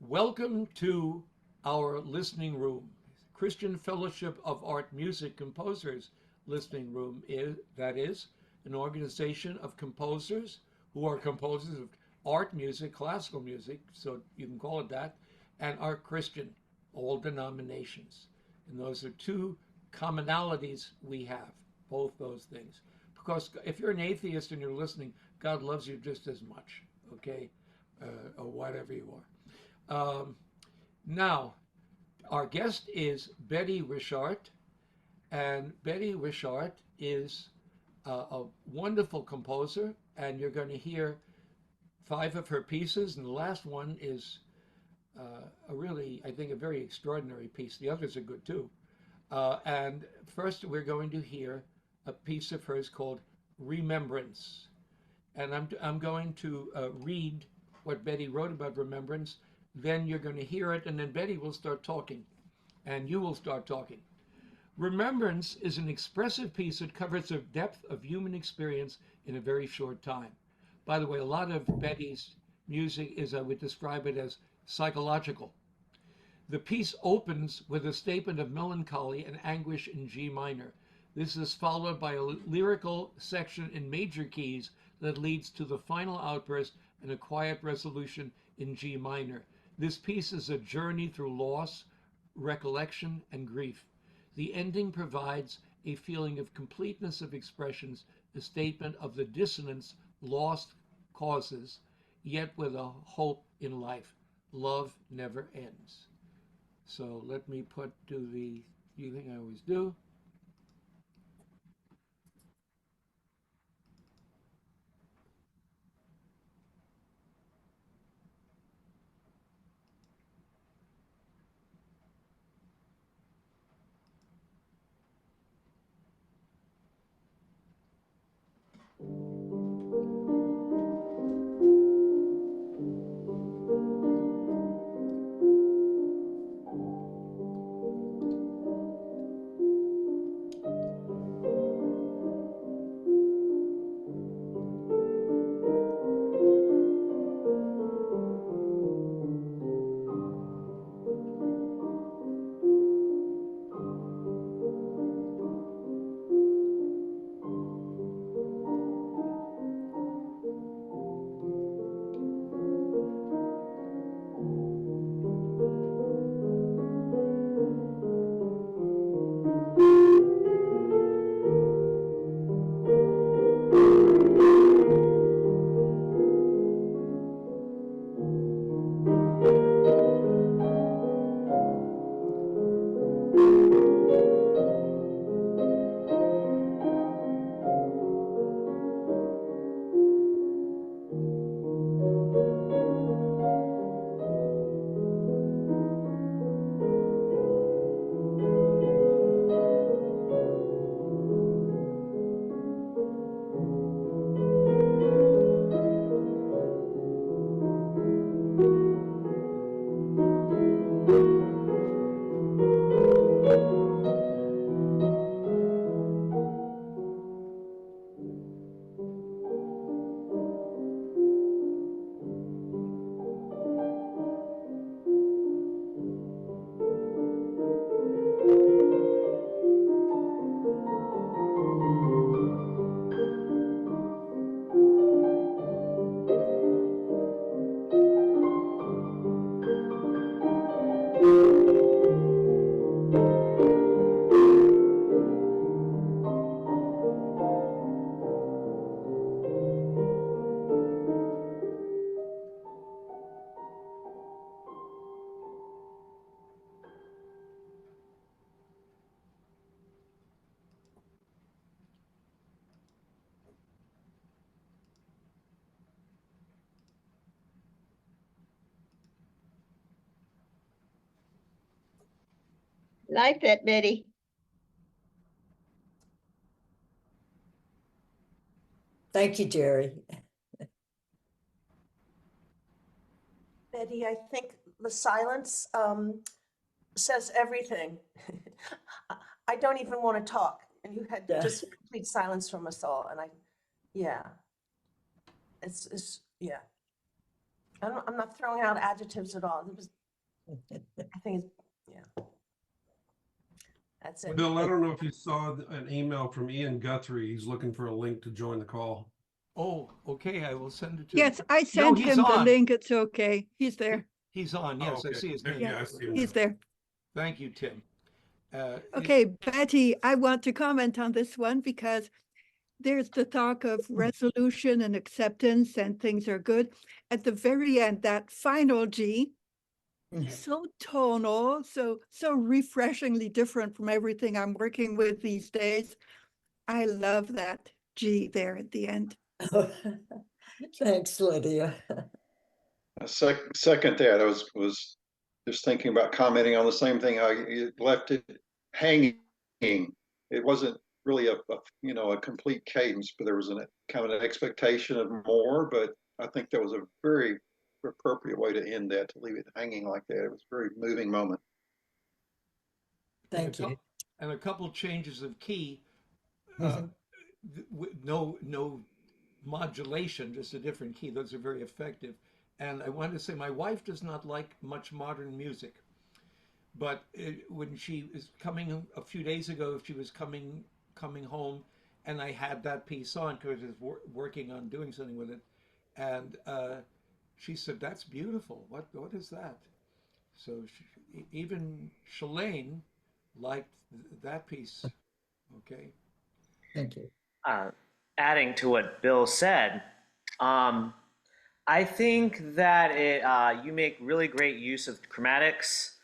Welcome to our listening room. Christian Fellowship of Art Music Composers Listening Room is an organization of composers who are composers of art music, classical music, so you can call it that, and are Christian, all denominations. And those are two commonalities we have, both those things. Because if you're an atheist and you're listening, God loves you just as much, okay? Or whatever you are. Now, our guest is Betty Wishart, and Betty Wishart is a wonderful composer, and you're going to hear five of her pieces, and the last one is a really, I think, a very extraordinary piece. The others are good too. And first, we're going to hear a piece of hers called Remembrance, and I'm going to read what Betty wrote about remembrance. Then you're going to hear it, and then Betty will start talking, and you will start talking. Remembrance is an expressive piece that covers the depth of human experience in a very short time. By the way, a lot of Betty's music is, I would describe it as psychological. The piece opens with a statement of melancholy and anguish in G minor. This is followed by a lyrical section in major keys that leads to the final outburst and a quiet resolution in G minor. This piece is a journey through loss, recollection, and grief. The ending provides a feeling of completeness of expressions, a statement of the dissonance lost causes, yet with a hope in life. Love never ends. So let me do the thing I always do. Like that, Betty. Thank you, Jerry. Betty, I think the silence says everything. I don't even want to talk. And you had just complete silence from us all. And yeah, yeah. I'm not throwing out adjectives at all. It was, I think, yeah. That's it. Bill, I don't know if you saw an email from Ian Guthrie. He's looking for a link to join the call. Oh, okay, I will send it to Yes, him. I sent he's him the on. link. It's okay. He's there. He's on, yes, Oh, I okay. see his name. Yeah, I see him. He's there. Thank you, Tim. Okay, Betty, I want to comment on this one because there's the talk of resolution and acceptance and things are good. At the very end, that final G, so tonal, so refreshingly different from everything I'm working with these days. I love that G there at the end. Thanks, Lydia. I second that. I was just thinking about commenting on the same thing. How you left it hanging. It wasn't really a complete cadence, but there was kind of an expectation of more. But I think that was a very appropriate way to end that, to leave it hanging like that. It was a very moving moment. Thank you. And a couple changes of key. Mhm. No modulation, just a different key. Those are very effective. And I wanted to say my wife does not like much modern music, but when she was coming a few days ago, she was coming home, and I had that piece on because I was working on doing something with it, and she said, "That's beautiful. What is that?" So even Shalane liked that piece. Okay. Thank you. Adding to what Bill said, I think that you make really great use of chromatics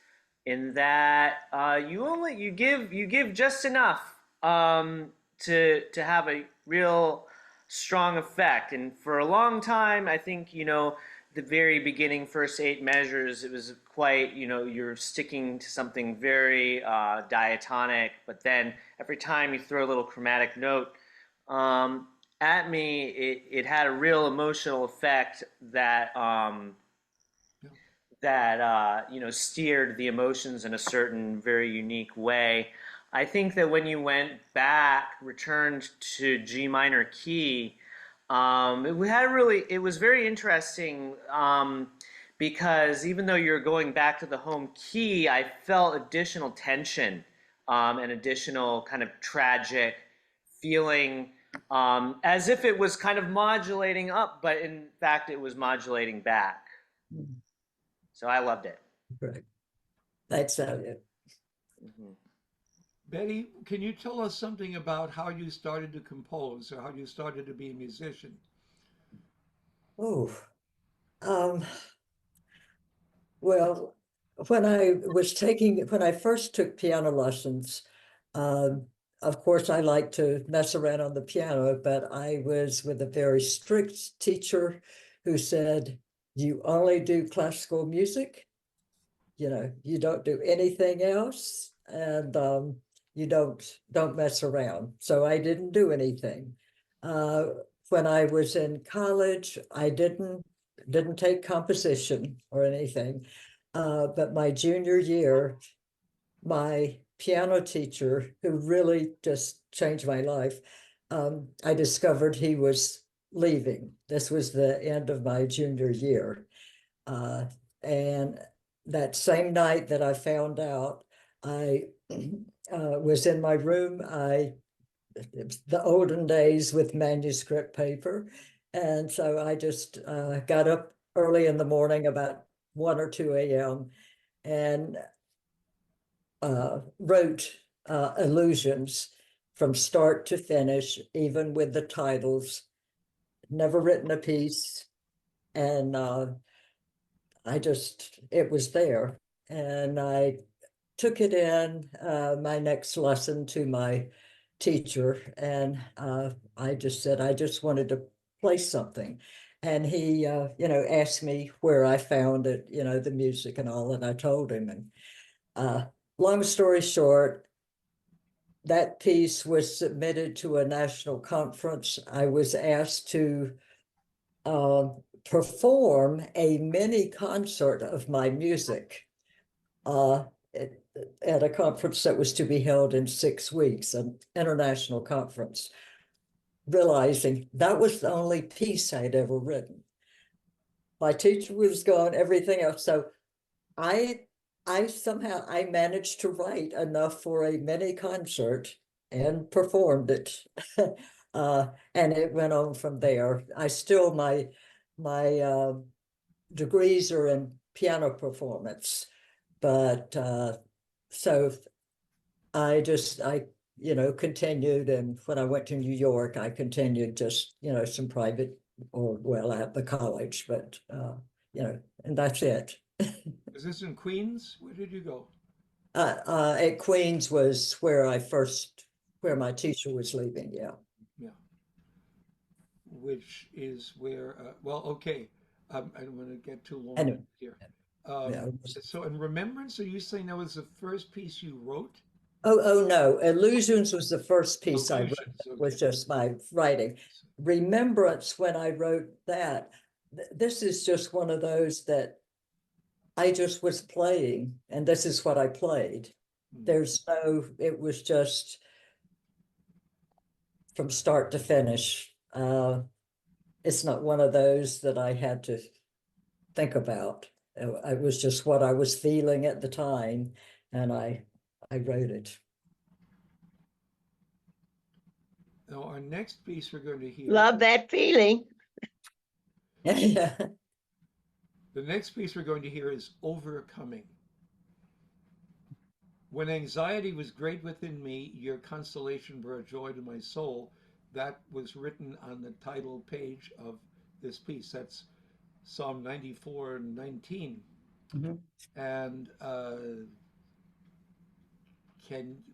in that you give just enough to have a real strong effect. And for a long time, I think the very beginning first 8 measures, it was quite you're sticking to something very diatonic, but then every time you throw a little chromatic note at me, it had a real emotional effect that steered the emotions in a certain very unique way. I think that when you returned to G minor key, it was very interesting because even though you're going back to the home key, I felt additional tension and additional kind of tragic feeling, as if it was kind of modulating up, but in fact it was modulating back. So I loved it. Great. Thanks, Elliot. Mm-hmm. Betty, can you tell us something about how you started to compose or how you started to be a musician? Oh, well, when I first took piano lessons, of course, I like to mess around on the piano, but I was with a very strict teacher who said, "You only do classical music. You don't do anything else, and you don't mess around." So I didn't do anything. When I was in college, I didn't take composition or anything. But my junior year, my piano teacher, who really just changed my life, I discovered he was leaving. This was the end of my junior year. And that same night that I found out, I was in my room. It was the olden days with manuscript paper. And so I just got up early in the morning, about 1 or 2 a.m., and wrote illusions from start to finish, even with the titles. Never written a piece. And it was there. And I took it in my next lesson to my teacher, and I just said I just wanted to play something. And he asked me where I found it, the music and all, and I told him. And long story short, that piece was submitted to a national conference. I was asked to perform a mini concert of my music at a conference that was to be held in 6 weeks, an international conference, realizing that was the only piece I'd ever written. my teacher was gone, everything else. So I somehow I managed to write enough for a mini concert and performed it. And it went on from there. I still my degrees are in piano performance, but so I continued, and when I went to New York, I continued just some private or well at the college, but and that's it. Is this in Queens? Where did you go? At Queens was where my teacher was leaving. Yeah. Yeah. Which is where, well, okay. I don't want to get too long Anyway, here. yeah. So in Remembrance, are you saying that was the first piece you wrote? Oh no, Illusions was the first piece I wrote. Illusions, It was okay. just my writing. Remembrance, when I wrote that, this is just one of those that I just was playing, and this is what I played. Hmm. It was just from start to finish. It's not one of those that I had to think about. It was just what I was feeling at the time, and I wrote it. Now, our next piece we're going to hear, Love that feeling. Yeah. the next piece we're going to hear is Overcoming. When anxiety was great within me, your consolation brought joy to my soul. That was written on the title page of this piece. That's Psalm 94:19. Mhm. And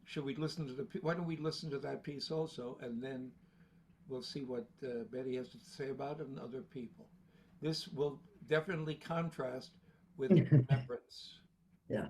should we listen to why don't we listen to that piece also, and then we'll see what Betty has to say about it and other people. This will definitely contrast with Remembrance. Yeah.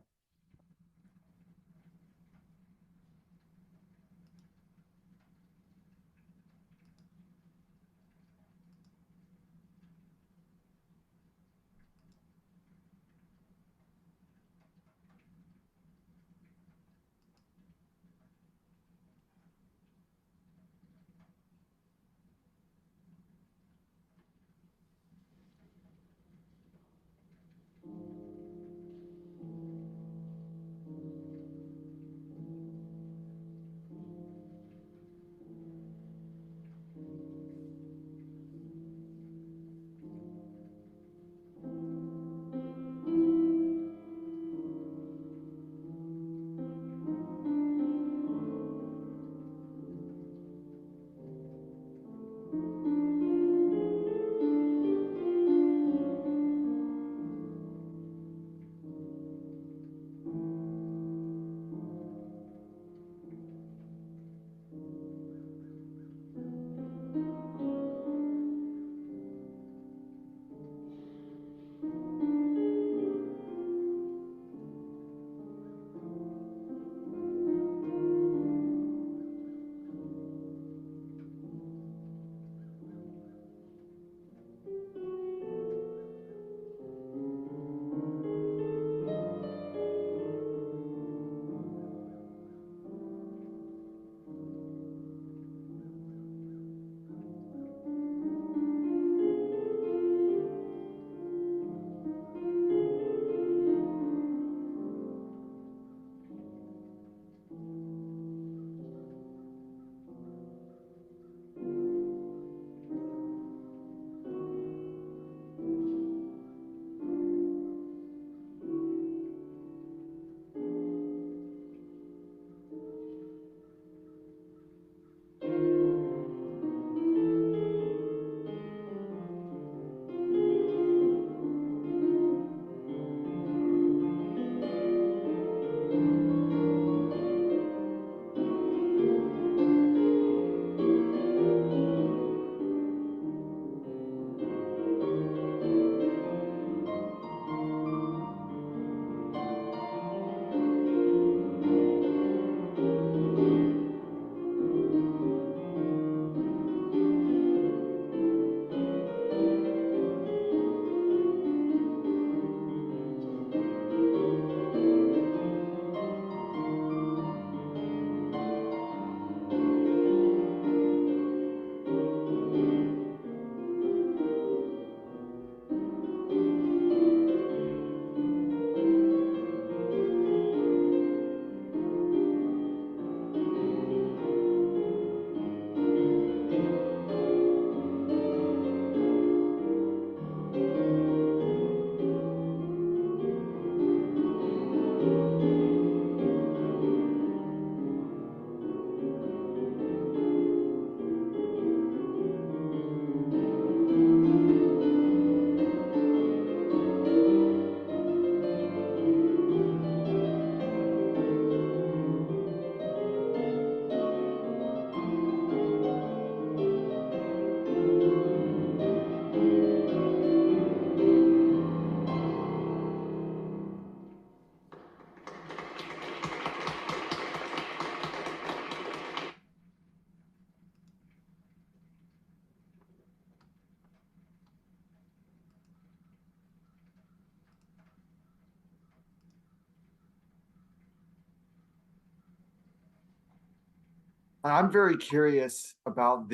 I'm very curious about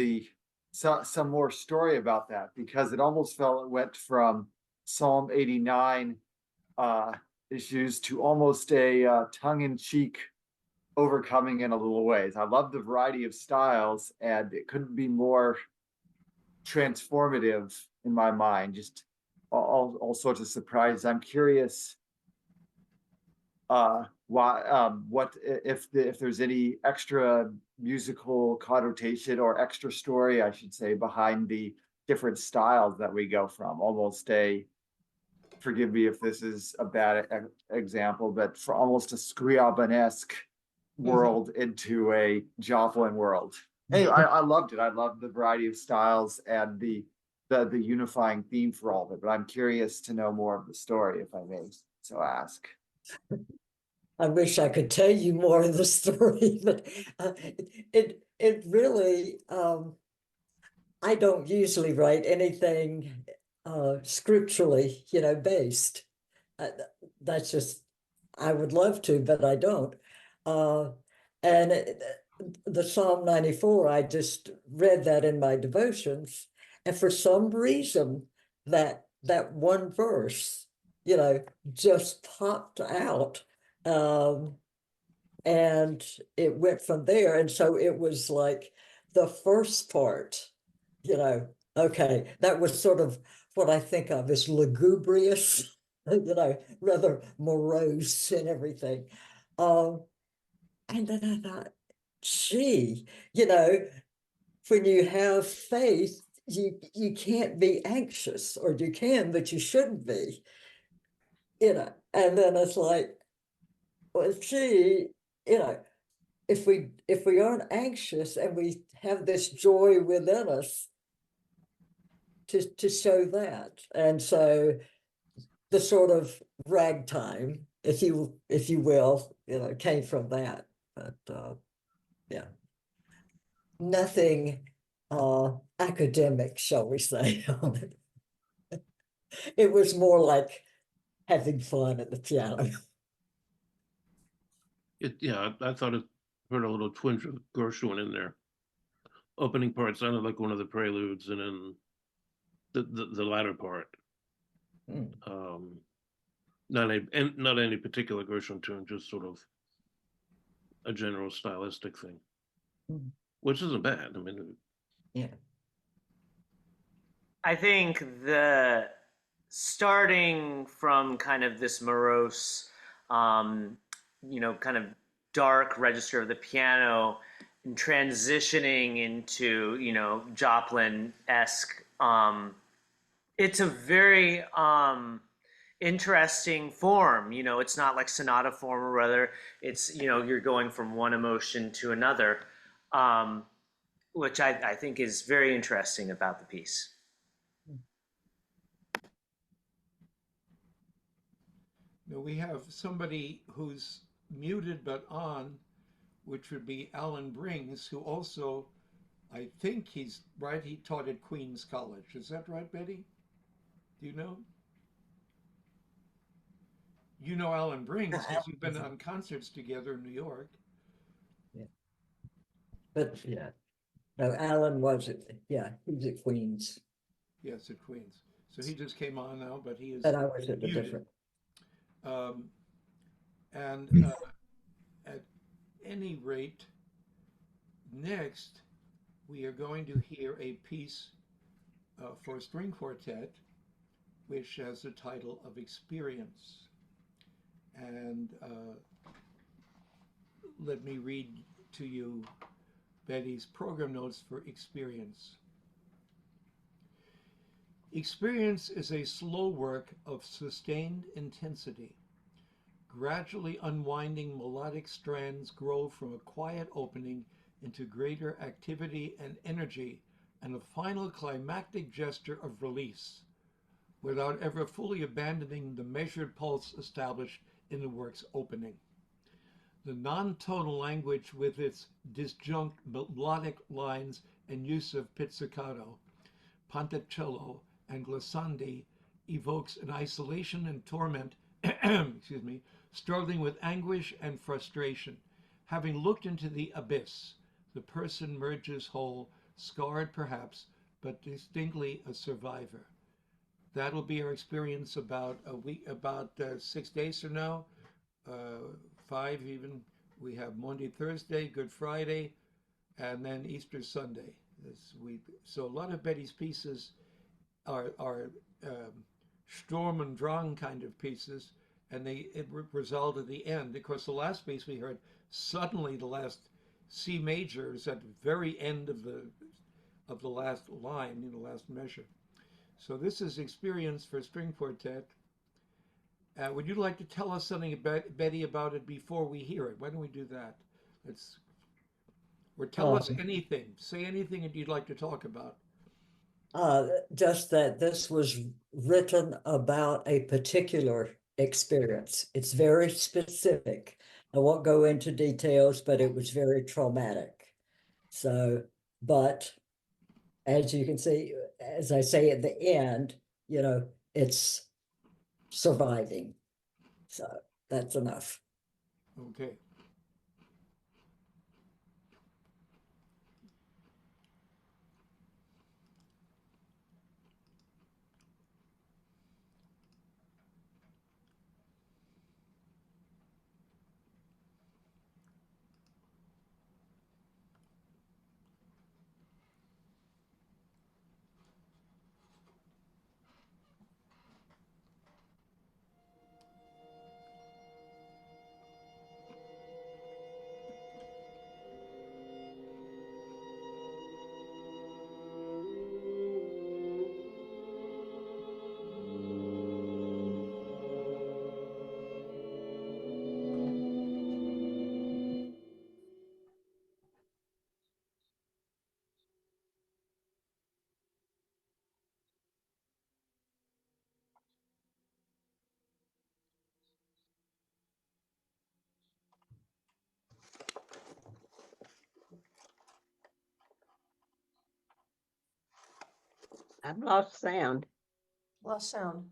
some more story about that, because it almost felt it went from Psalm 89 issues to almost a tongue-in-cheek overcoming in a little ways. I love the variety of styles, and it couldn't be more transformative in my mind. Just all sorts of surprises. I'm curious why what if there's any extra musical connotation or extra story, I should say, behind the different styles that we go from almost a, forgive me if this is a bad example, but for almost a Scriabin-esque world into a Joplin world. Anyway, I loved it. I loved the variety of styles and the unifying theme for all of it. But I'm curious to know more of the story, if I may so ask. I wish I could tell you more of the story, but it really I don't usually write anything scripturally, based. Uh, that's just, I would love to, but I don't. And the Psalm 94, I just read that in my devotions, and for some reason that one verse, just popped out. And it went from there. And so it was like the first part, okay, that was sort of what I think of as lugubrious, rather morose and everything. And then I thought, gee, when you have faith, you can't be anxious, or you can, but you shouldn't be, and then it's like, well, gee, if we aren't anxious and we have this joy within us to show that. And so the sort of ragtime, if you will, came from that. But yeah, nothing academic, shall we say, on it. It was more like having fun at the piano. Yeah, I thought it heard a little twinge of Gershwin in there. Opening part sounded like one of the preludes, and then the latter part, not any particular Gershwin tune, just sort of a general stylistic thing, which isn't bad. I mean, Yeah. I think the starting from kind of this morose, kind of dark register of the piano and transitioning into, Joplin-esque, it's a very interesting form. It's not like sonata form, or rather it's, you're going from one emotion to another, which I think is very interesting about the piece. Now we have somebody who's muted but on, which would be Alan Brings, who also, I think he's right, he taught at Queens College. Is that right, Betty? Do you know? You know Alan Brings because you've been on concerts together in New York. Yeah. But yeah, no, Alan was he's at Queens. Yes, at Queens. So he just came on now, but he is But I was at a muted. different. And at any rate, next we are going to hear a piece for string quartet, which has the title of Experience. And let me read to you Betty's program notes for Experience. Experience is a slow work of sustained intensity. Gradually unwinding melodic strands grow from a quiet opening into greater activity and energy, and a final climactic gesture of release, without ever fully abandoning the measured pulse established in the work's opening. The non-tonal language, with its disjunct melodic lines and use of pizzicato, ponticello, and glissandi, evokes an isolation and torment, excuse me, struggling with anguish and frustration. Having looked into the abyss, the person merges whole, scarred perhaps, but distinctly a survivor. That'll be our experience about a week, about 6 days from now, 5 even. We have Monday, Thursday, Good Friday, and then Easter Sunday this week. So a lot of Betty's pieces are Sturm und Drang kind of pieces, and it result at the end. Of course, the last piece we heard, suddenly the last C major is at the very end of the last line, the last measure. So this is experience for string quartet. Would you like to tell us something about Betty about it before we hear it? Why don't we do that? Or tell us anything. Say anything that you'd like to talk about. Just that this was written about a particular experience. It's very specific. I won't go into details, but it was very traumatic. So, but as you can see, as I say at the end, it's surviving. So that's enough. Okay. I've lost sound. Lost sound.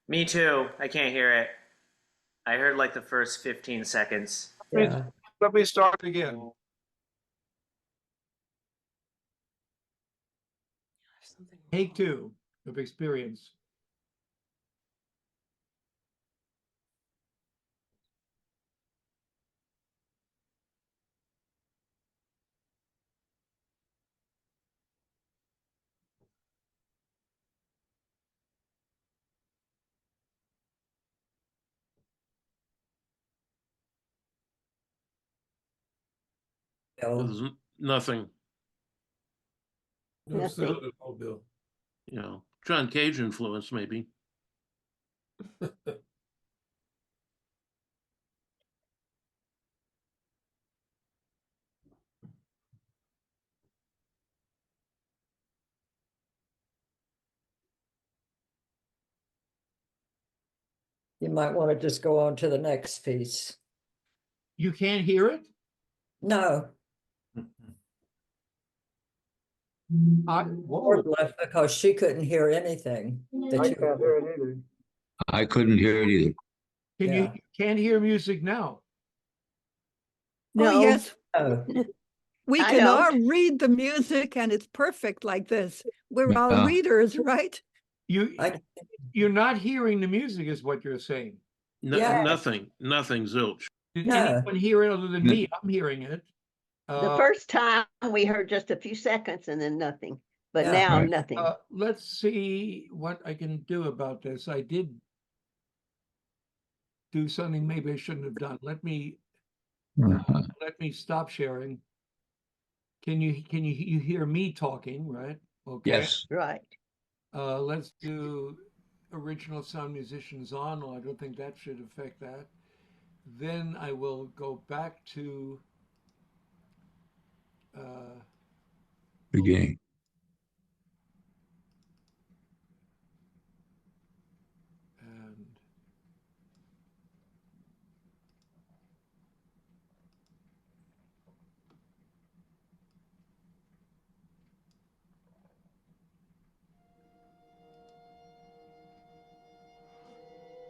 Me too. I can't hear it. I heard like the first 15 seconds. Yeah. Let me start again. Take 2 of experience. There's nothing, No Nothing. sound at all, Bill. John Cage influence maybe. You might want to just go on to the next piece. You can't hear it? No, Whoa. left because she couldn't hear anything. The I two can't hear it either. I couldn't hear it either. Can Yeah. you can't hear music now? Oh, No. yes, Oh, we I can all don't. read the music and it's perfect like this. We're all Yeah. readers, right? I, You're not hearing the music is what you're saying. Yeah. Nothing, zilch. Did No. anyone hear it other than me? I'm hearing it. The first time we heard just a few seconds and then nothing, but Yeah. now Right. nothing. Let's see what I can do about this. I did do something maybe I shouldn't have done. Let me stop sharing. Can you hear me talking, right? Okay. Yes. Right. Let's do original sound musicians on. Well, I don't think that should affect that. Then I will go back to Beginning. and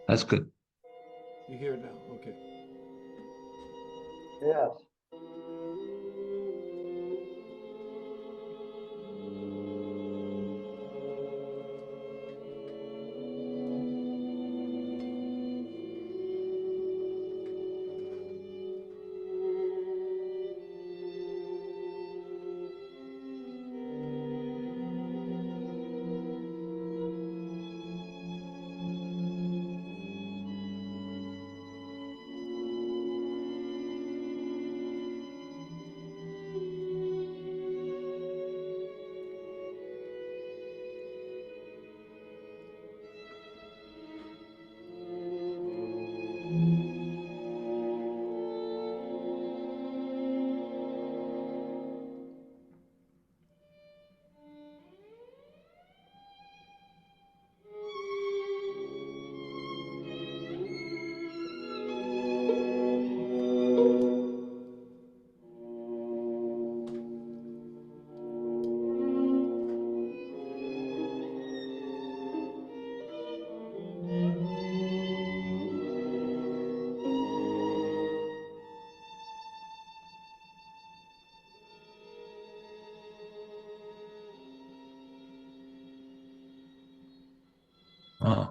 That's good. you hear it now. Okay. Yes. Uh,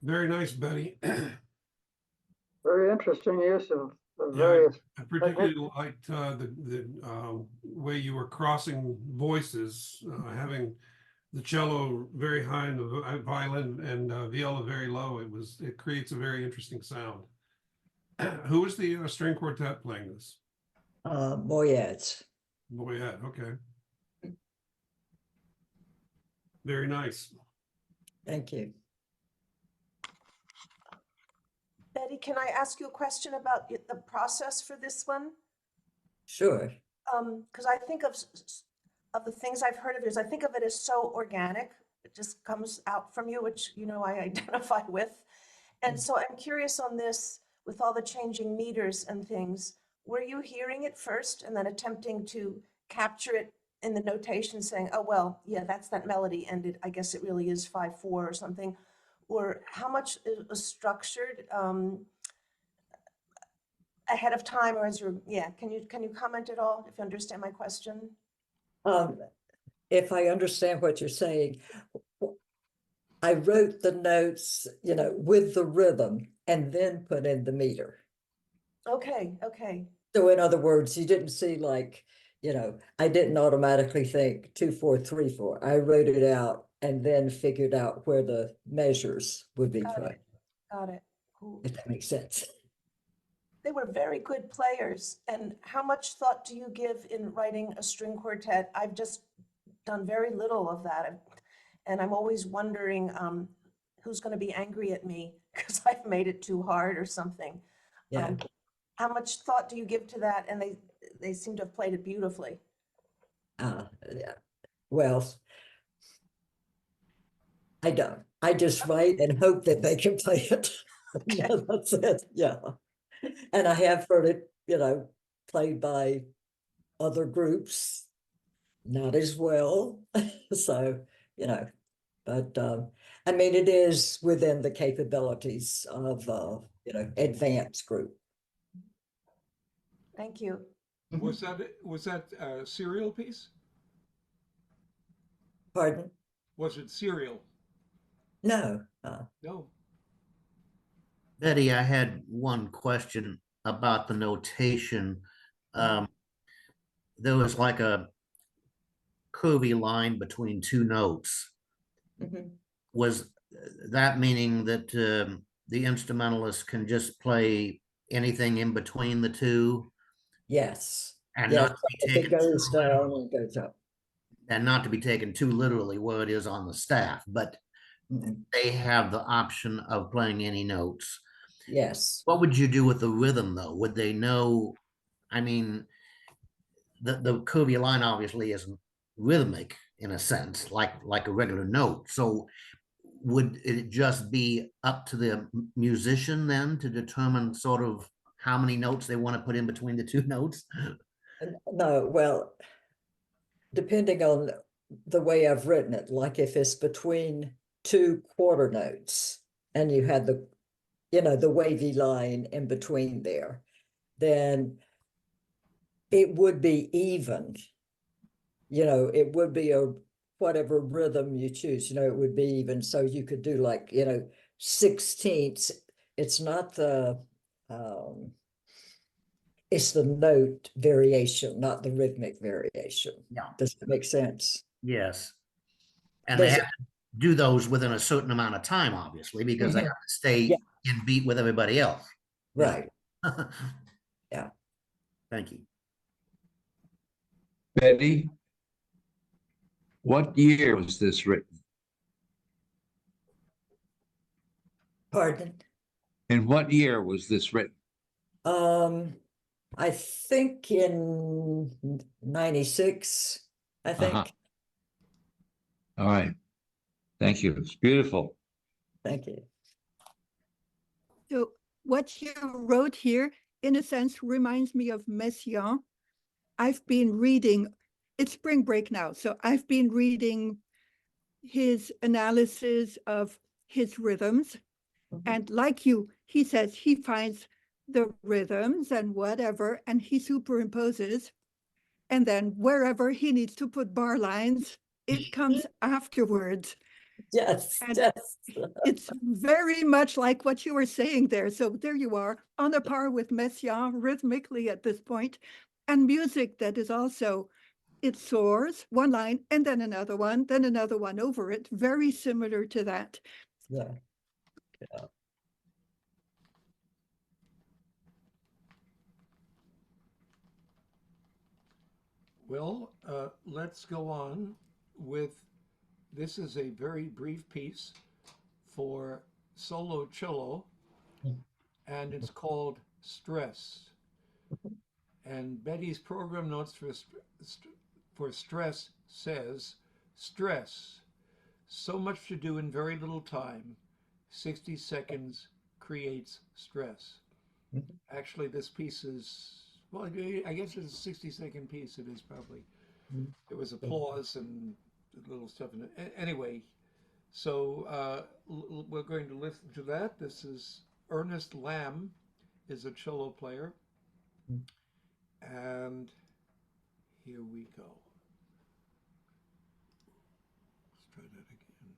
Very nice, Betty. Very interesting use of Yeah, various. I particularly liked the way you were crossing voices, having the cello very high and the violin and viola very low. It creates a very interesting sound. Who is the string quartet playing this? Boyets. Boyette, okay. Very nice. Thank you. Betty, can I ask you a question about the process for this one? Sure. Because I think of the things I've heard of yours, I think of it as so organic. It just comes out from you, which, you know, I identify with. And so I'm curious on this, with all the changing meters and things, were you hearing it first and then attempting to capture it in the notation saying, oh, well, yeah, that's that melody, and I guess it really is 5/4 or something? Or how much it was structured ahead of time, or as you're, yeah, can you comment at all if you understand my question? If I understand what you're saying, I wrote the notes, you know, with the rhythm and then put in the meter. Okay, okay. So in other words, you didn't see like, you know, I didn't automatically think 2/4 3/4. I wrote it out and then figured out where the measures would be put. Got it. Cool. If that makes sense. They were very good players. And how much thought do you give in writing a string quartet? I've just done very little of that. And I'm always wondering who's going to be angry at me because I've made it too hard or something. Yeah. How much thought do you give to that? And they seem to have played it beautifully. Yeah. Well, I don't. I just write and hope that they can play it. Okay. That's it. Yeah. And I have heard it, you know, played by other groups, not as well. So, you know, but I mean, it is within the capabilities of, you know, advanced group. Thank you. Was that a serial piece? Pardon? Was it serial? No. No. Betty, I had one question about the notation. There was like a curvy line between two notes. Mhm. Was that meaning that the instrumentalist can just play anything in between the two? Yes. And Yes, not to be if taken it goes too down, literally, it goes up. and not to be taken too literally where it is on the staff, but they have the option of playing any notes. Yes. What would you do with the rhythm though? Would they know? I mean, the curvy line obviously isn't rhythmic in a sense, like a regular note. So would it just be up to the musician then to determine sort of how many notes they want to put in between the two notes? No, well, depending on the way I've written it, like if it's between two quarter notes and you had the, you know, the wavy line in between there, then it would be even. You know, it would be a whatever rhythm you choose, you know, it would be even. So you could do like, you know, 16ths. It's not the it's the note variation, not the rhythmic variation. Yeah. Does that make sense? Yes. And they have to do those within a certain amount of time, obviously, because they have to stay in beat with everybody else. Right. Yeah. Yeah. Thank you. Betty, what year was this written? Pardon? In what year was this written? I think in 96, I think. All right. Thank you. It's beautiful. Thank you. So what you wrote here, in a sense, reminds me of Messiaen. I've been reading, it's spring break now, so I've been reading his analysis of his rhythms. And like you, he says he finds the rhythms and whatever, and he superimposes. And then wherever he needs to put bar lines, it comes afterwards. Yes, And yes. it's very much like what you were saying there. So there you are, on a par with Messiaen rhythmically at this point, and music that is also, it soars one line and then another one over it, very similar to that. Yeah. Well, let's go on with, this is a very brief piece for solo cello, and it's called Stress. And Betty's program notes for stress says, stress, so much to do in very little time, 60 seconds creates stress. Actually, this piece is, well, I guess it's a 60-second piece. It is probably. There was applause and little stuff in it. Anyway, so we're going to listen to that. This is Ernest Lamb, is a cello player. And here we go. Let's try that again.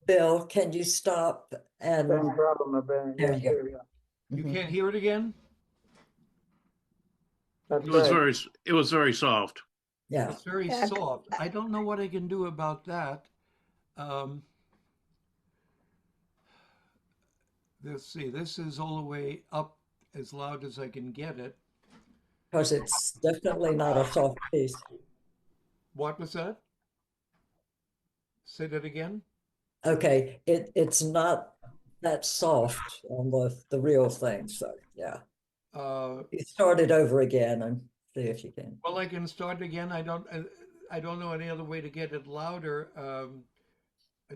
Bill, can you stop and Same problem, Ben. there Yes, you go. here we go. You Mhm. can't hear it again? That's It was right. very soft. Yeah. It's very Yeah, soft. I don't know what I can do about that. Um, let's see, this is all the way up as loud as I can get it. Because it's definitely not a soft piece. What was that? Say that again? Okay, it's not that soft on the real thing. So yeah, Uh, you start it over again and see if you can. well, I can start again. I don't know any other way to get it louder.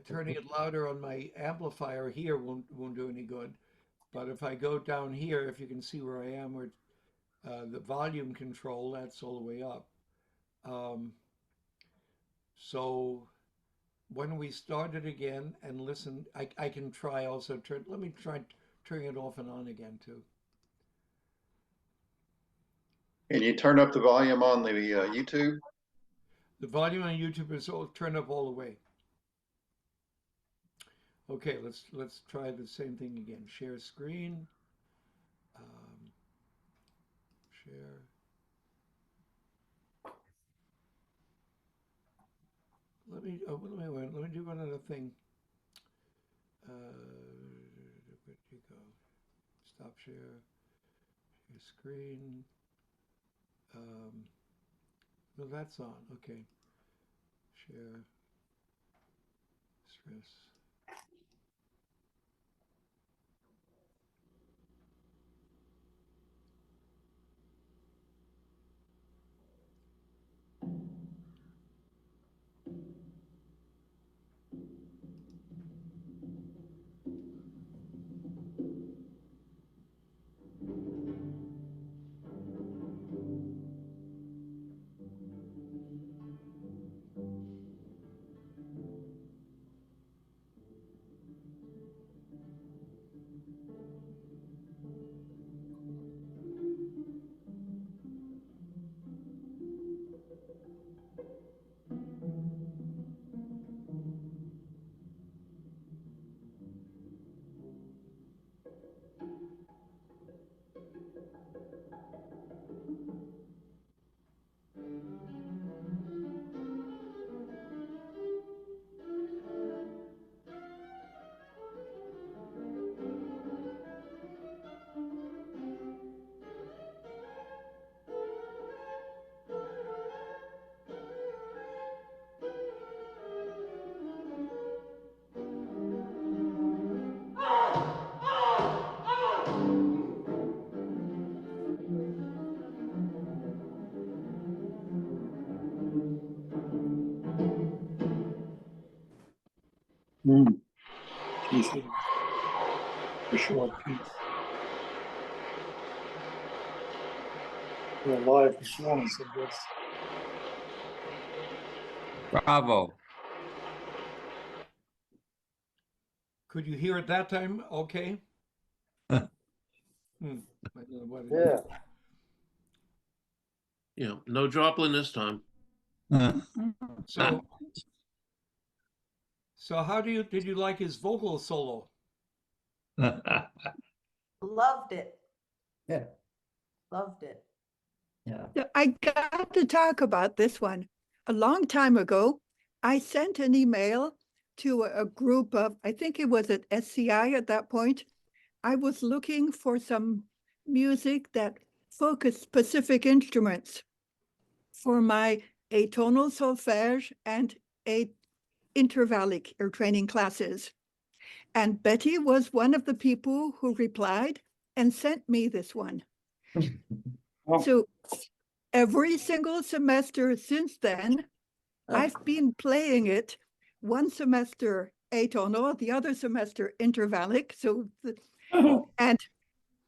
Turning it louder on my amplifier here won't do any good. But if I go down here, if you can see where I am, where the volume control, that's all the way up. Um, so when we start it again and listen, I can try also let me try turning it off and on again too. Can you turn up the volume on the YouTube? The volume on YouTube is all turned up all the way. Okay, let's try the same thing again. Share screen. Share. Let me do one other thing. Where'd you go? Stop share. Share screen. No, that's on. Okay. Share. Stress. piece of a short piece. A live performance of this. Bravo. Could you hear it that time? Okay. I don't know what it Yeah. is. Yeah, no Joplin this time. So, so how did you like his vocal solo? Loved it, Yeah, loved it. yeah. So I got to talk about this one. A long time ago, I sent an email to a group of, I think it was at SCI at that point. I was looking for some music that focused specific instruments for my atonal solfège and a intervallic or training classes. And Betty was one of the people who replied and sent me this one. So every single semester since then, I've been playing it one semester atonal, the other semester intervallic. And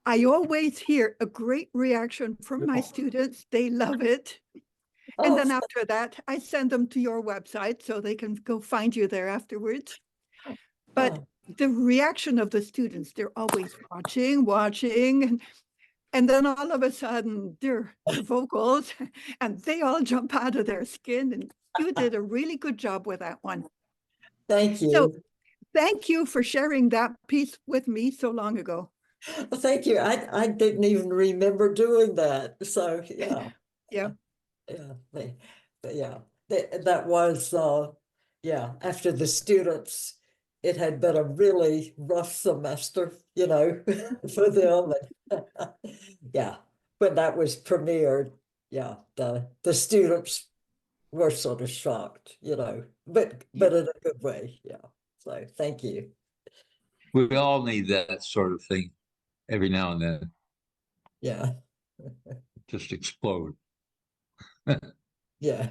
I always hear a great reaction from my students. They love it. And then after that, I send them to your website so they can go find you there afterwards. But the reaction of the students, they're always watching, and then all of a sudden, their vocals, and they all jump out of their skin. And you did a really good job with that one. Thank you. So thank you for sharing that piece with me so long ago. Well, thank you. I didn't even remember doing that. So yeah. Yeah. Yeah. But yeah, that was yeah, after the students, it had been a really rough semester, you know, for them. Yeah, when that was premiered, yeah, the students were sort of shocked, you know, but in a good way. Yeah. So thank you. We all need that sort of thing every now and then. Yeah. Just explode. Yeah.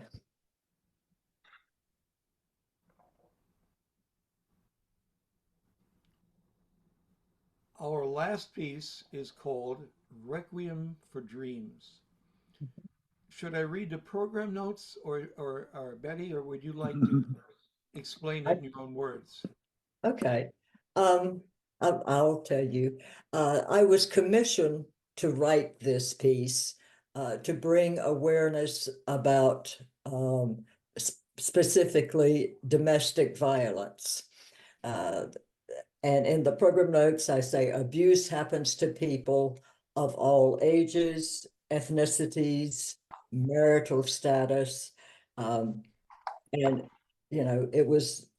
Our last piece is called Requiem for Dreams. Should I read the program notes or Betty, or would you like to explain it in your own words? Okay. I'll tell you. I was commissioned to write this piece to bring awareness about specifically domestic violence. And in the program notes, I say abuse happens to people of all ages, ethnicities, marital status. And, you know, it was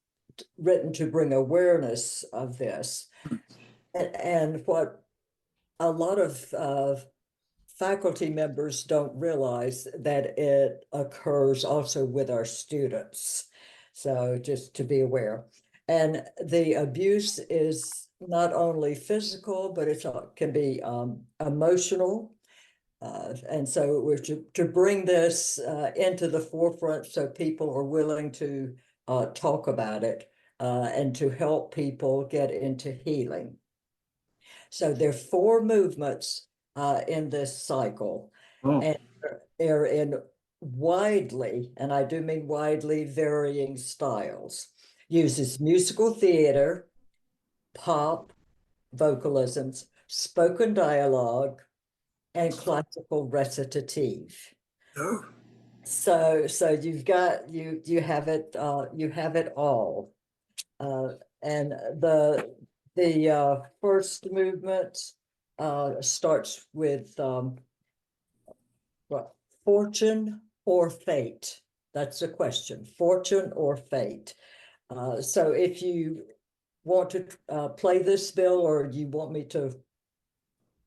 written to bring awareness of this. And what a lot of faculty members don't realize that it occurs also with our students. So just to be aware. And the abuse is not only physical, but it can be emotional. And so we're to bring this into the forefront so people are willing to talk about it and to help people get into healing. So there are 4 movements in this cycle, and they're in widely, and I do mean widely, varying styles. Uses musical theater, pop, vocalisms, spoken dialogue, and classical recitative. So you've got you have it all. And the first movement starts with what, fortune or fate? That's the question, fortune or fate. So if you want to play this, Bill, or you want me to,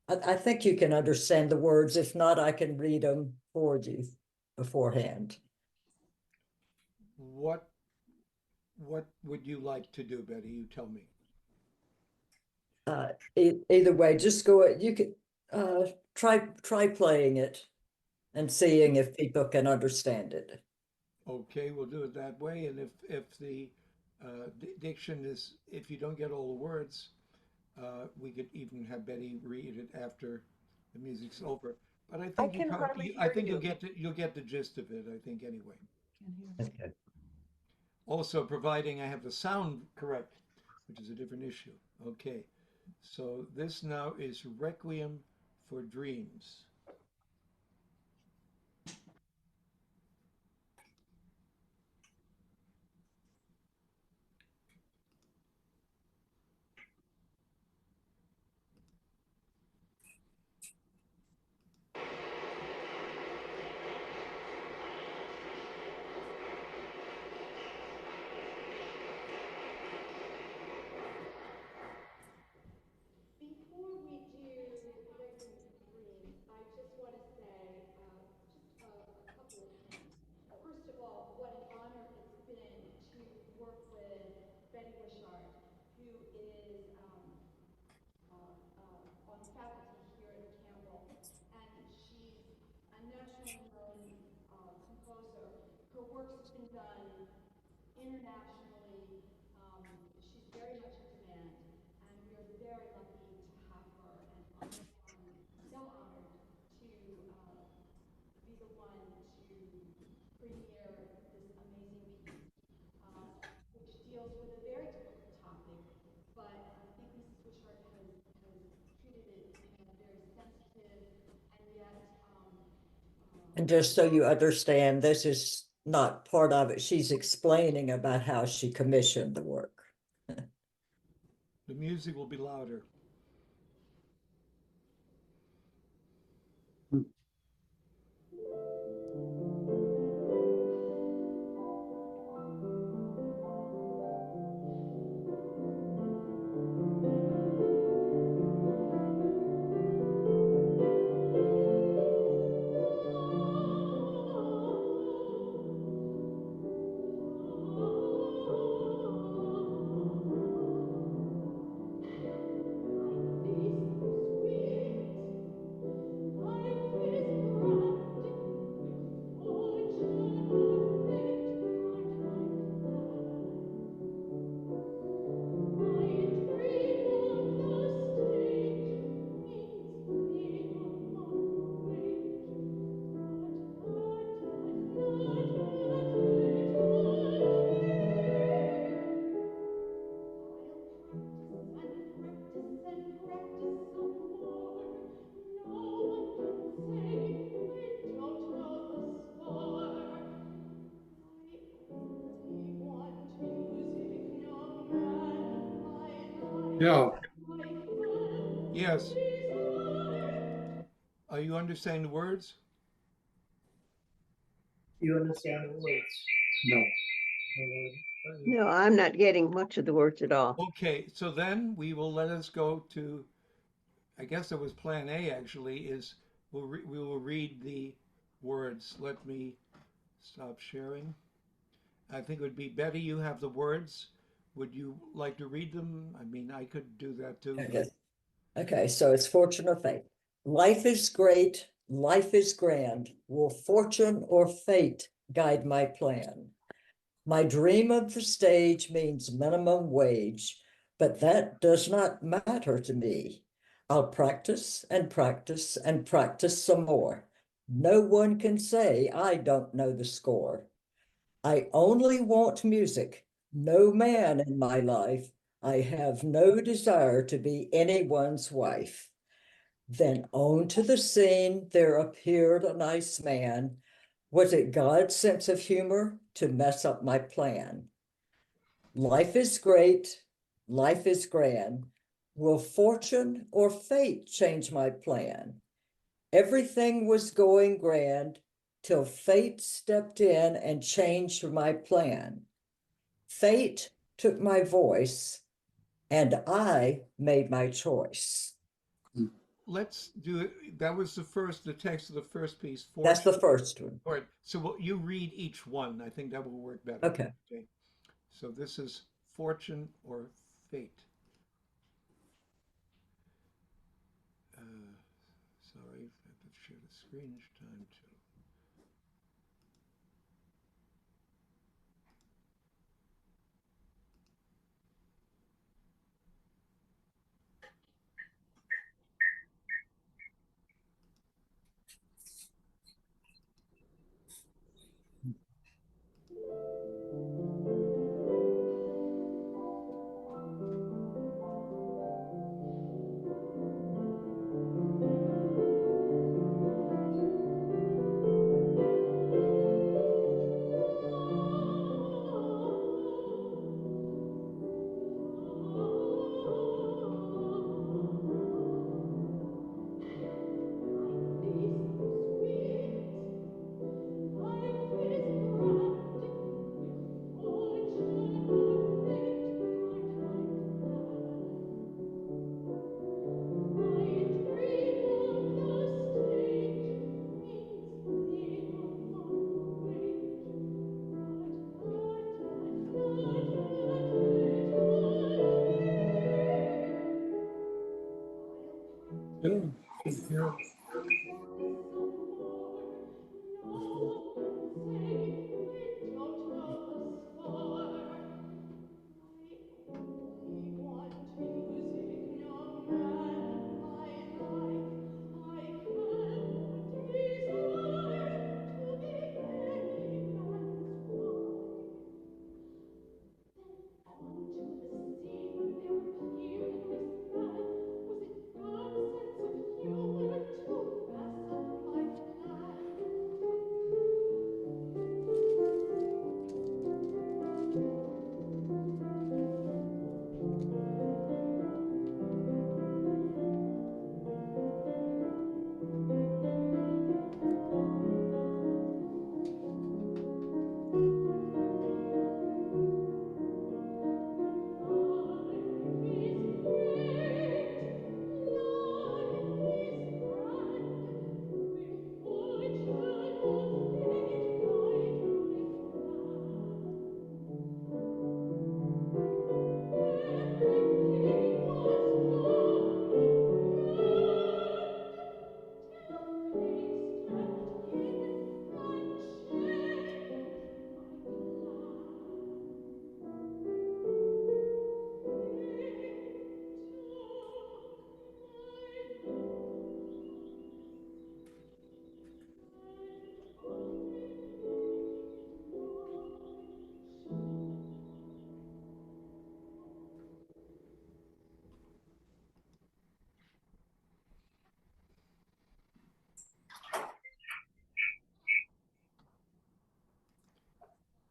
I think you can understand the words. If not, I can read them for you beforehand. What would you like to do, Betty? You tell me. Either way, just go. You could try playing it and seeing if people can understand it. Okay, we'll do it that way. And if the Diction is, if you don't get all the words, we could even have Betty read it after the music's over. But I I think you can hardly probably, I hear think you. you'll get the gist of it, I think, anyway. Okay. Also, providing I have the sound correct, which is a different issue. Okay, so this now is Requiem for Dreams. Before we do Requiem for Dreams, I just want to say just a couple of things. First of all, what an honor it's been to work with Betty Wishart, who is on faculty here at Campbell, and she's a nationally known composer. Her works have been done internationally. She's very much in demand, and we are very lucky to have her, and I'm so honored to be the one to premiere this amazing piece, which deals with a very difficult topic, but I think Mrs. Wishart has treated it in a very sensitive and yet And just so you understand, this is not part of it. She's explaining about how she commissioned the work. The music will be louder. Yeah, Yes. Are you understanding the words? You understand the words? No. No, I'm not getting much of the words at all. Okay, so then we will let us go to, I guess it was plan A actually, is we will read the words. Let me stop sharing. I think it would be Betty, you have the words. Would you like to read them? I mean, I could do that too. Okay. Okay, so it's fortune or fate. Life is great, life is grand. Will fortune or fate guide my plan? My dream of the stage means minimum wage, but that does not matter to me. I'll practice and practice and practice some more. No one can say I don't know the score. I only want music, no man in my life. I have no desire to be anyone's wife. Then onto the scene there appeared a nice man. Was it God's sense of humor to mess up my plan? Life is great, life is grand. Will fortune or fate change my plan? Everything was going grand till fate stepped in and changed my plan. Fate took my voice and I made my choice. Let's do it. That was the text of the first piece. That's the Fortune. first one. All right. So you read each one. I think that will work better. Okay. So this is fortune or fate. Sorry, I have to share the screen each time too. Yeah.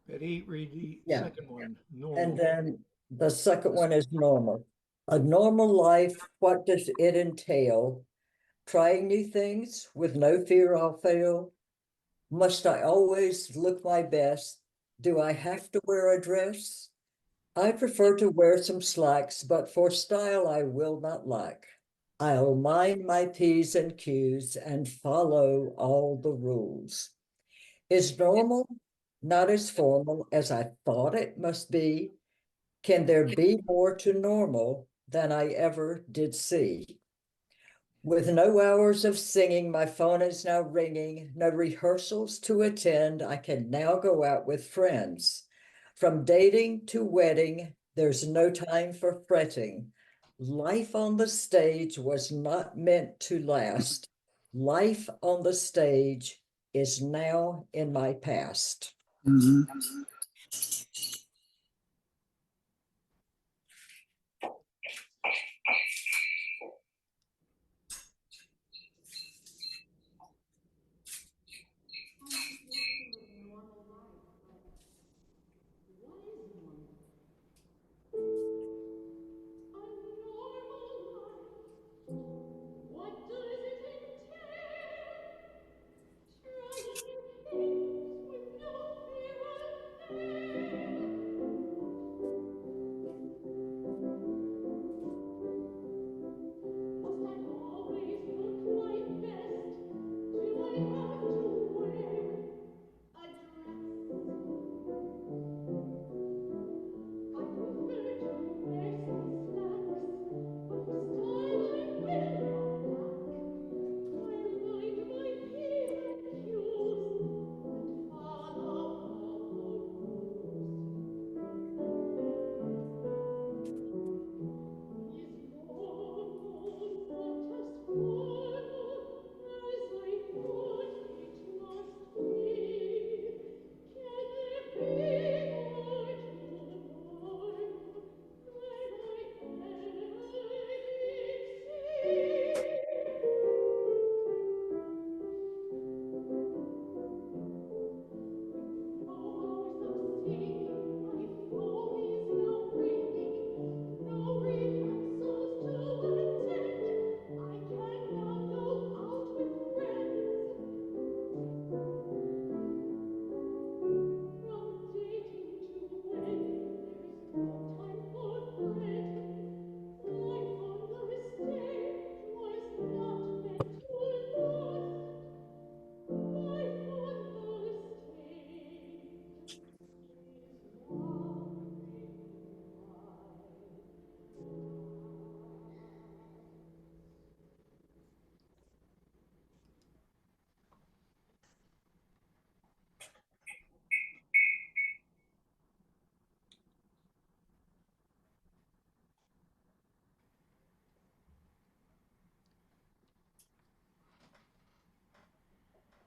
Betty, read the Yeah. second one, And normal. then the second one is normal. A normal life, what does it entail? Trying new things with no fear I'll fail? Must I always look my best? Do I have to wear a dress? I prefer to wear some slacks, but for style I will not lack. I'll mind my P's and Q's and follow all the rules. Is normal not as formal as I thought it must be? Can there be more to normal than I ever did see? With no hours of singing, my phone is now ringing, no rehearsals to attend. I can now go out with friends. From dating to wedding, there's no time for fretting. Life on the stage was not meant to last. Life on the stage is now in my past.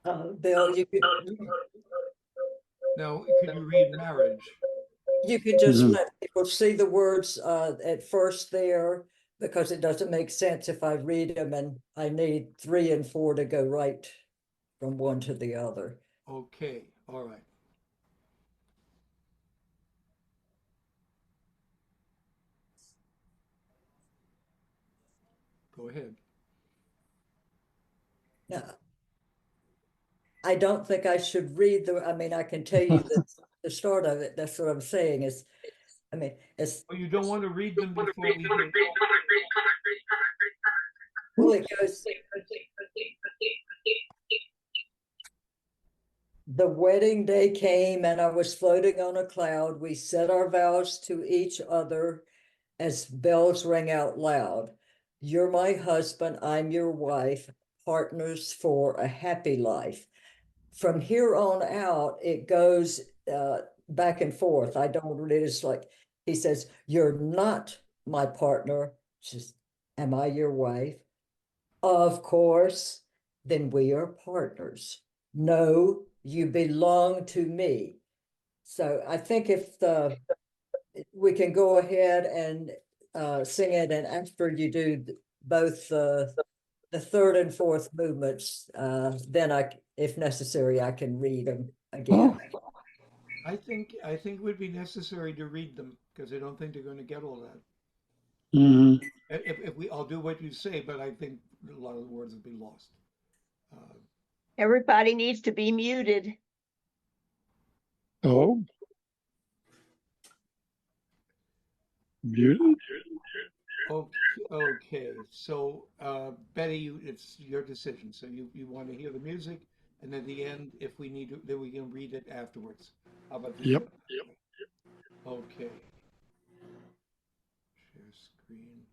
Bill, No, could you read marriage? you could just Mhm. let people see the words at first there, because it doesn't make sense if I read them and I need 3 and 4 to go right from one to the other. Okay, all right. Go ahead. Now, I don't think I should read I mean, I can tell you the start of it. That's what I'm saying is, I mean, it's, Oh, you don't want to read them before we hear. well, it goes, the wedding day came and I was floating on a cloud. We said our vows to each other as bells rang out loud. You're my husband, I'm your wife, partners for a happy life. From here on out, it goes back and forth. I don't read it's like he says, you're not my partner. Just, am I your wife? Of course, then we are partners. No, you belong to me. So I think if we can go ahead and sing it, and after you do both the third and fourth movements, then if necessary, I can read them again. I think it would be necessary to read them because I don't think they're going to get all that. Mhm. If we, I'll do what you say, but I think a lot of the words will be lost. Uh, Everybody needs to be muted. Oh, muted? Okay, okay. So, Betty, it's your decision. So you want to hear the music, and at the end, if we need to, then we can read it afterwards. How about we do Yep. it? Okay. Share screen.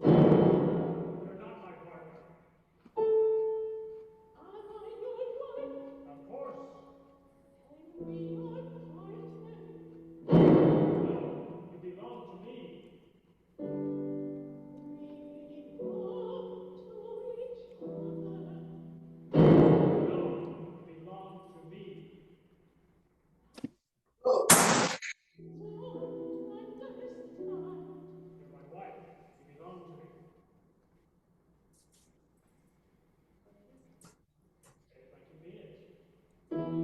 You're not my partner. Am I your wife? Of course. Then we are partners. No, you belong to me. We belong to each other. No, you belong to me. Don't understand. You're my wife. You belong to me. Say it like you mean it.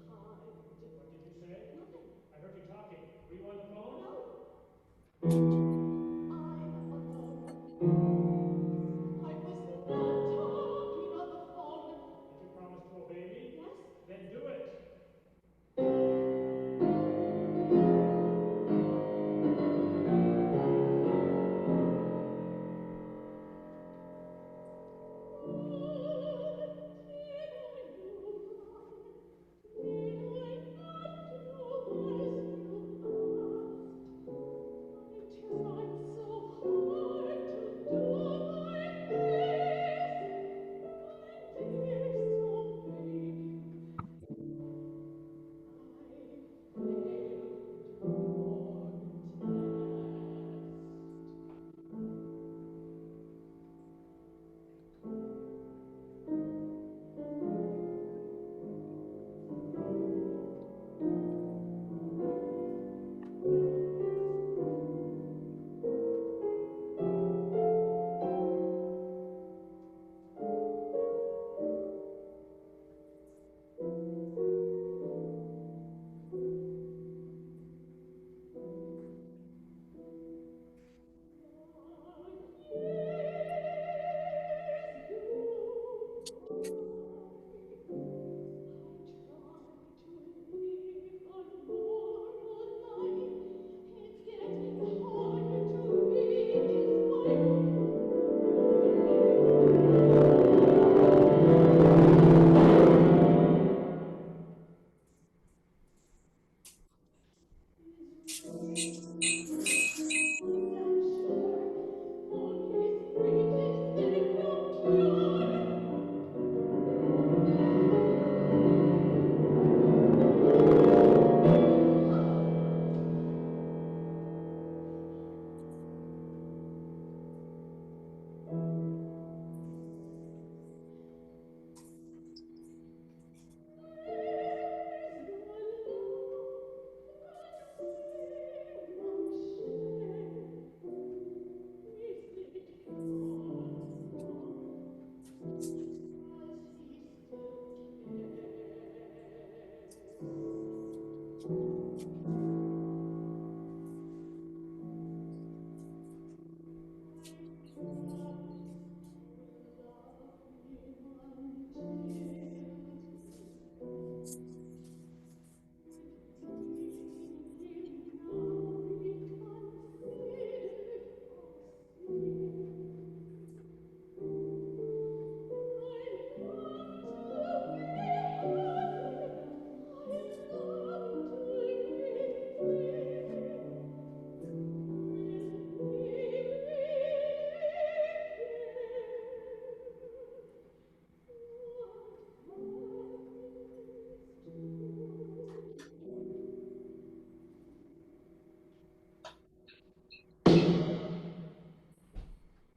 What did you say? Nothing. I heard you talking. Were you on the phone? No. I'm alone. I was not talking on the phone. Did you promise to obey me? Yes. Then do it.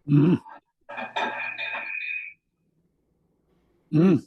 Mm. Mm.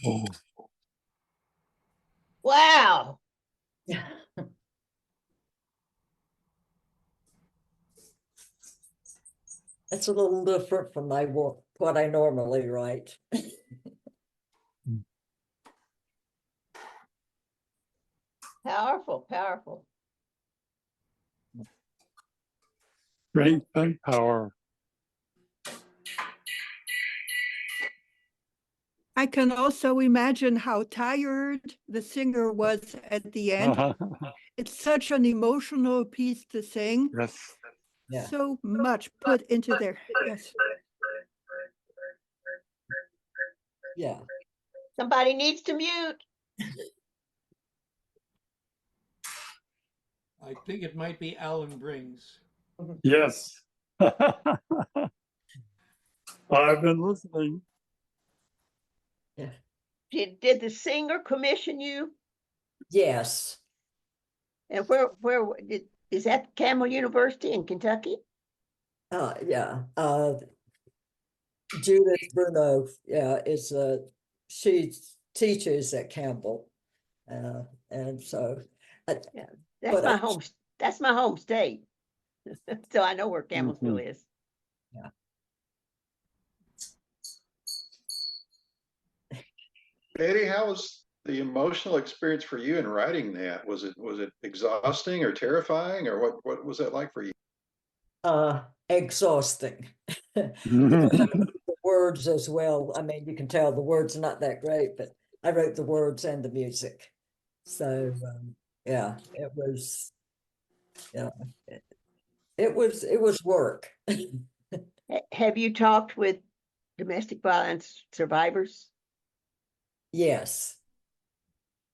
Oh. Wow. It's a little different from what I normally write. Powerful, powerful. Strength and power. I can also imagine how tired the singer was at the end. It's such an emotional piece to sing. Yes. Yeah. So much put into there. Yes. Yeah. Somebody needs to mute. I think it might be Alan Brings. Yes. I've been listening. Yeah. Did the singer commission you? Yes. And is that Campbell University in Kentucky? Yeah. Judith Bruno, yeah, she teaches at Campbell. And so Yeah, that's my home state. So I know where Campbellsville is. Yeah. Betty, how was the emotional experience for you in writing that? Was it exhausting or terrifying, or what was that like for you? Exhausting. Because I wrote the words as well. I mean, you can tell the words are not that great, but I wrote the words and the music. So yeah, it was Yeah, it was work. Have you talked with domestic violence survivors? Yes.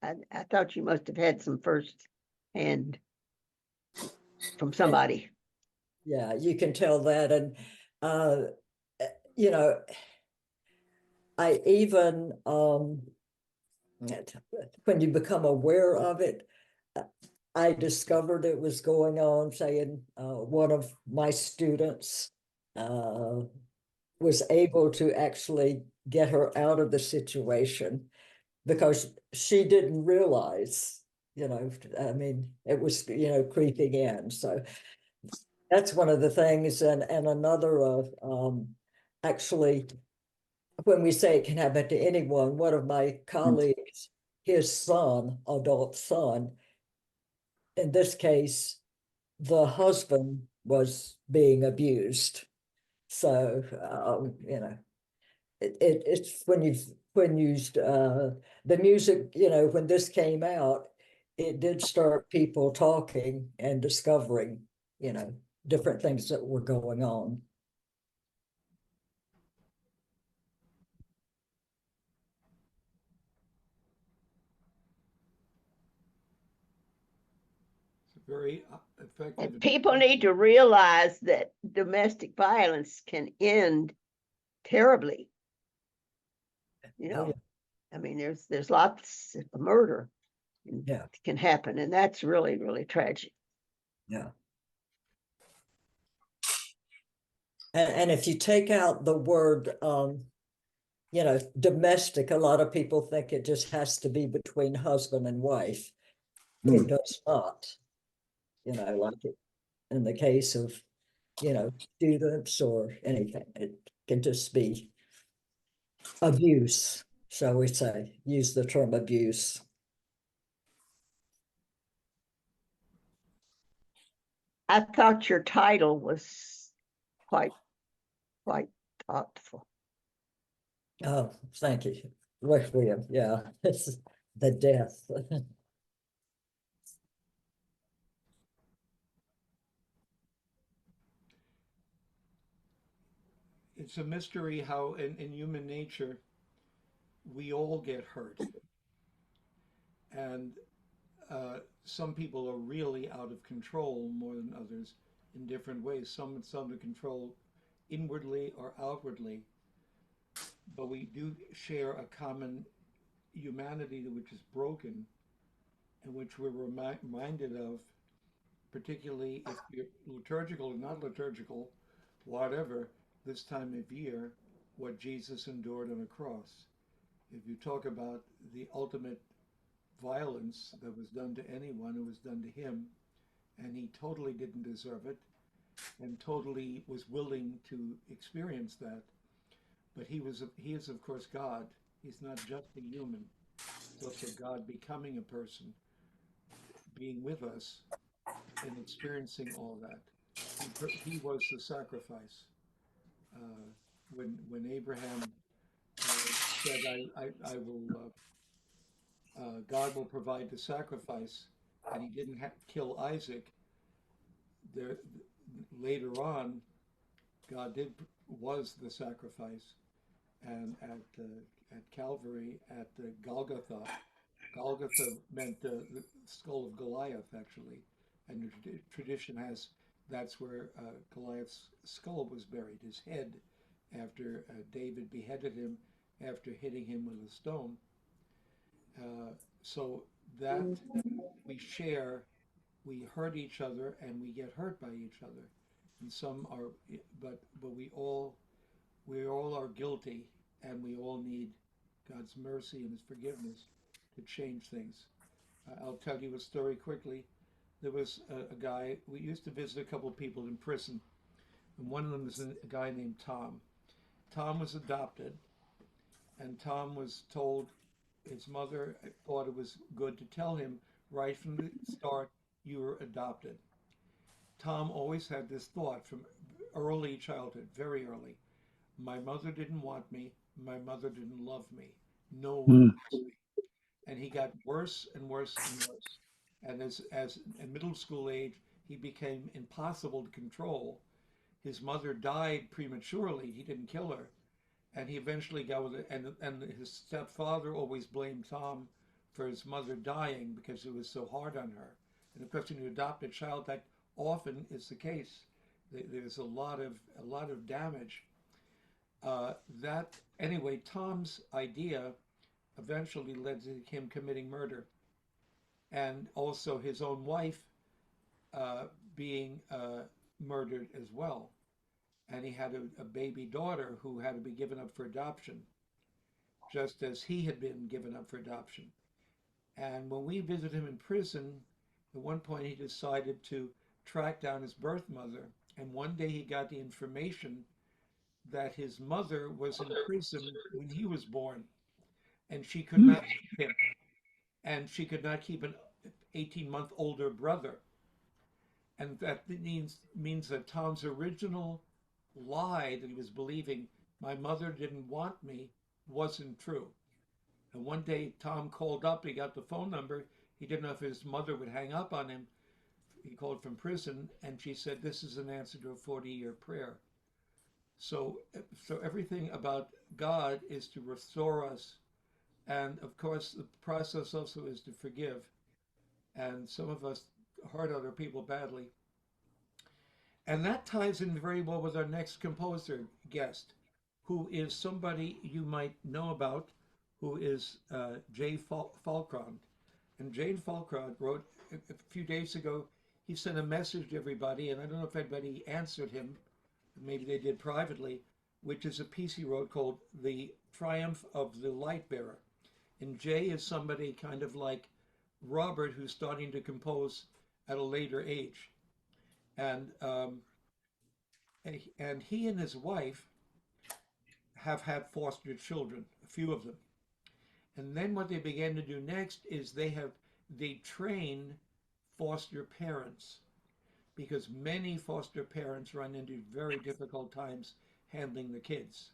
I thought you must have had some first hand from somebody. Yeah, you can tell that. And, you know, I even, when you become aware of it, I discovered it was going on, saying one of my students was able to actually get her out of the situation because she didn't realize, I mean, it was, creeping in. So that's one of the things. And another actually, when we say it can happen to anyone, one of my colleagues, his son, adult son, in this case, the husband was being abused. So, it's when used the music, when this came out, it did start people talking and discovering, different things that were going on. It's a very effective. And people need to realize that domestic violence can end terribly. Oh, yeah. I mean, there's lots of murder Yeah. can happen, and that's really, really tragic. Yeah. And if you take out the word, domestic, a lot of people think it just has to be between husband and wife. It does not, like it in the case of, students or anything. It can just be abuse, shall we say, use the term abuse. I thought your title was quite thoughtful. Oh, thank you. Requiem, yeah, it's the death. It's a mystery how in human nature we all get hurt. And some people are really out of control more than others in different ways. Some it's under control inwardly or outwardly. But we do share a common humanity which is broken and which we're reminded of, particularly if you're liturgical or not liturgical, whatever, this time of year, what Jesus endured on a cross. If you talk about the ultimate violence that was done to anyone, it was done to him, and he totally didn't deserve it and totally was willing to experience that. But he is of course God. He's not just a human. It's also God becoming a person, being with us and experiencing all that. He was the sacrifice. When Abraham said, I will, God will provide the sacrifice, and he didn't kill Isaac, there, later on, God was the sacrifice, and at Calvary, at Golgotha, Golgotha meant the skull of Goliath, actually, and the tradition has that's where Goliath's skull was buried, his head, after David beheaded him after hitting him with a stone. So that we share, we hurt each other, and we get hurt by each other, and some are, but we all are guilty, and we all need God's mercy and His forgiveness to change things. I'll tell you a story quickly. There was a guy, we used to visit a couple of people in prison, and one of them was a guy named Tom. Tom was adopted, and Tom was told his mother thought it was good to tell him right from the start, you were adopted. Tom always had this thought from early childhood, very early. My mother didn't want me. My mother didn't love me. No one loves me. And he got worse and worse and worse. And as in middle school age, he became impossible to control. His mother died prematurely. He didn't kill her. And he eventually got with it. And his stepfather always blamed Tom for his mother dying because it was so hard on her. And of course, when you adopt a child, that often is the case. There's a lot of damage. Anyway, Tom's idea eventually led to him committing murder, and also his own wife being murdered as well. And he had a baby daughter who had to be given up for adoption, just as he had been given up for adoption. And when we visited him in prison, at one point he decided to track down his birth mother. And one day he got the information that his mother was in prison when he was born, and she could not keep him, and she could not keep an 18-month older brother. And that means that Tom's original lie that he was believing, my mother didn't want me, wasn't true. And one day Tom called up, he got the phone number. He didn't know if his mother would hang up on him. He called from prison, and she said, this is an answer to a 40-year prayer. So everything about God is to restore us. And of course, the process also is to forgive. And some of us hurt other people badly. And that ties in very well with our next composer guest, who is somebody you might know about, who is Jay Falkrond. And Jane Falkrond wrote a few days ago, he sent a message to everybody, and I don't know if anybody answered him, maybe they did privately, which is a piece he wrote called The Triumph of the Light Bearer. And Jay is somebody kind of like Robert, who's starting to compose at a later age. And he and his wife have had foster children, a few of them. And then what they began to do next is they train foster parents, because many foster parents run into very difficult times handling the kids.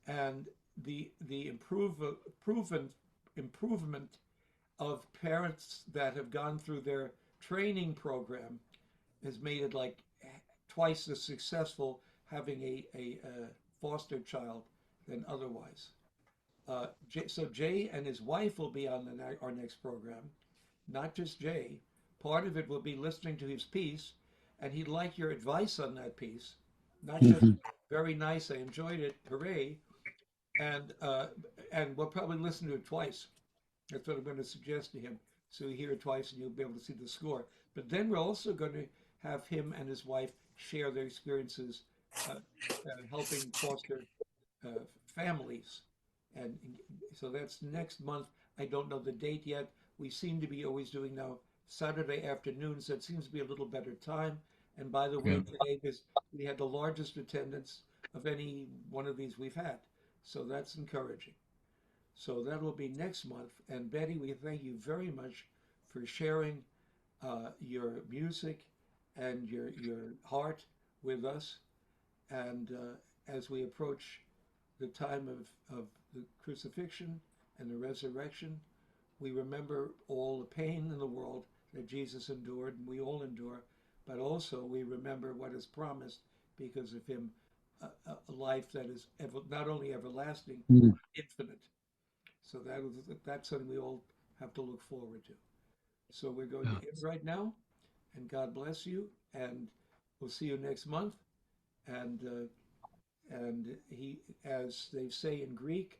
And the improvement of parents that have gone through their training program has made it like twice as successful having a foster child than otherwise. So Jay and his wife will be on our next program. Not just Jay. Part of it will be listening to his piece, and he'd like your advice on that piece. Not just very nice, I enjoyed it, hooray. And we'll probably listen to it twice. That's what I'm going to suggest to him. So you hear it twice and you'll be able to see the score. But then we're also going to have him and his wife share their experiences helping foster families. And so that's next month. I don't know the date yet. We seem to be always doing now Saturday afternoons. That seems to be a little better time. And by the way, today we had the largest attendance of any one of these we've had. So that's encouraging. So that will be next month. And Betty, we thank you very much for sharing your music and your heart with us. And as we approach the time of the crucifixion and the resurrection, we remember all the pain in the world that Jesus endured, and we all endure, but also we remember what is promised because of him, a life that is not only everlasting, but infinite. So that's something we all have to look forward to. So we're going to end right now, and God bless you, and we'll see you next month. And he, as they say in Greek,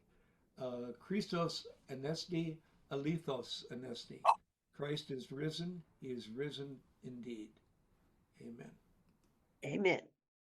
Christos anesti, alithos anesti. Christ is risen. He is risen indeed. Amen. Amen.